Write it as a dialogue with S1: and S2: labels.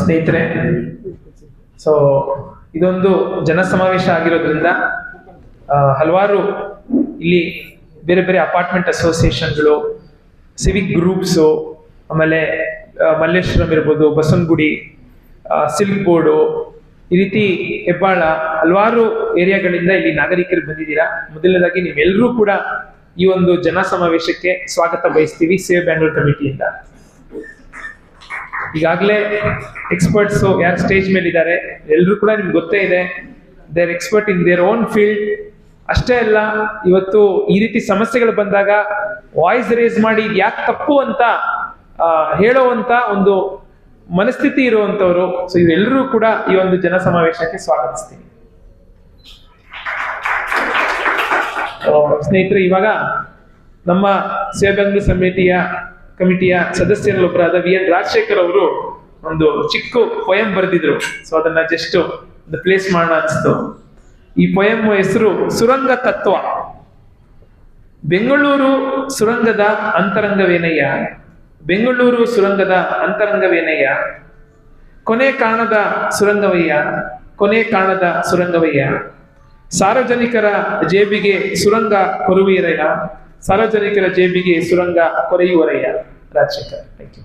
S1: ಸ್ನೇಹಿತರೆ, ಸೊ ಇದೊಂದು ಜನಸಮಾವೇಶ ಆಗಿರೋದ್ರಿಂದ ಹಲವಾರು ಇಲ್ಲಿ ಬೇರೆ ಬೇರೆ ಅಪಾರ್ಟ್ಮೆಂಟ್ ಅಸೋಸಿಯೇಷನ್ಗಳು, ಸಿವಿಕ್ ಗ್ರೂಪ್ಸು, ಆಮೇಲೆ ಮಲ್ಲೇಶ್ವರಂ ಇರ್ಬೋದು, ಬಸವನಗುಡಿ, ಸಿಲ್ಕ್ ಬೋರ್ಡು, ಈ ರೀತಿ ಹೆಬ್ಬಾಳ, ಹಲವಾರು ಏರಿಯಾಗಳಿಂದ ಇಲ್ಲಿ ನಾಗರಿಕರು ಬಂದಿದ್ದೀರಾ. ಮೊದಲನೇದಾಗಿ ನೀವೆಲ್ಲರೂ ಕೂಡ ಈ ಒಂದು ಜನ ಸಮಾವೇಶಕ್ಕೆ ಸ್ವಾಗತ ಬಯಸ್ತೀವಿ ಸೇವ್ ಬ್ಯಾಂಗ್ಳೂರ್ ಕಮಿಟಿಯಿಂದ. ಈಗಾಗಲೇ ಎಕ್ಸ್ಪರ್ಟ್ಸ್ ಯಾರು ಸ್ಟೇಜ್ ಮೇಲೆ ಇದ್ದಾರೆ ಎಲ್ಲರೂ ಕೂಡ ನಿಮ್ಗೆ ಗೊತ್ತೇ ಇದೆ, there expert in their own field. ಅಷ್ಟೇ ಅಲ್ಲ, ಇವತ್ತು ಈ ರೀತಿ ಸಮಸ್ಯೆಗಳು ಬಂದಾಗ ವಾಯ್ಸ್ ರೇಸ್ ಮಾಡಿ ಯಾಕೆ ತಪ್ಪು ಅಂತ ಹೇಳುವಂತ ಒಂದು ಮನಸ್ಥಿತಿ ಇರುವಂತವ್ರು. ಸೊ ಇವೆಲ್ಲರೂ ಕೂಡ ಈ ಒಂದು ಜನ ಸಮಾವೇಶಕ್ಕೆ ಸ್ವಾಗತಿಸ್ತೀನಿ. ಸ್ನೇಹಿತರೆ, ಇವಾಗ ನಮ್ಮ ಸೇವ್ ಬ್ಯಾಂಗ್ಳೂರ್ ಕಮಿಟಿಯ ಸದಸ್ಯರೊಬ್ಬರಾದ ವಿ ಎನ್ ರಾಜಶೇಖರ್ ಅವರು ಒಂದು ಚಿಕ್ಕ ಪೊಯಂ ಬರೆದಿದ್ರು. ಸೊ ಅದನ್ನ ಜಸ್ಟ್ ಒಂದು ಪ್ಲೇಸ್ ಮಾಡೋಣ ಅನಿಸ್ತು. ಈ ಪೊಯಂ ಹೆಸರು ಸುರಂಗ ತತ್ವ. ಬೆಂಗಳೂರು ಸುರಂಗದ ಅಂತರಂಗವೇನಯ್ಯ, ಬೆಂಗಳೂರು ಸುರಂಗದ ಅಂತರಂಗವೇನಯ್ಯ, ಕೊನೆ ಕಾಣದ ಸುರಂಗವಯ್ಯ, ಕೊನೆ ಕಾಣದ ಸುರಂಗವಯ್ಯ, ಸಾರ್ವಜನಿಕರ ಜೇಬಿಗೆ ಸುರಂಗ ಕೊರುವೀರಯ್ಯ, ಸಾರ್ವಜನಿಕರ ಜೇಬಿಗೆ ಸುರಂಗ ಕೊರೆಯುವರಯ್ಯ. Rajashekhar, thank you.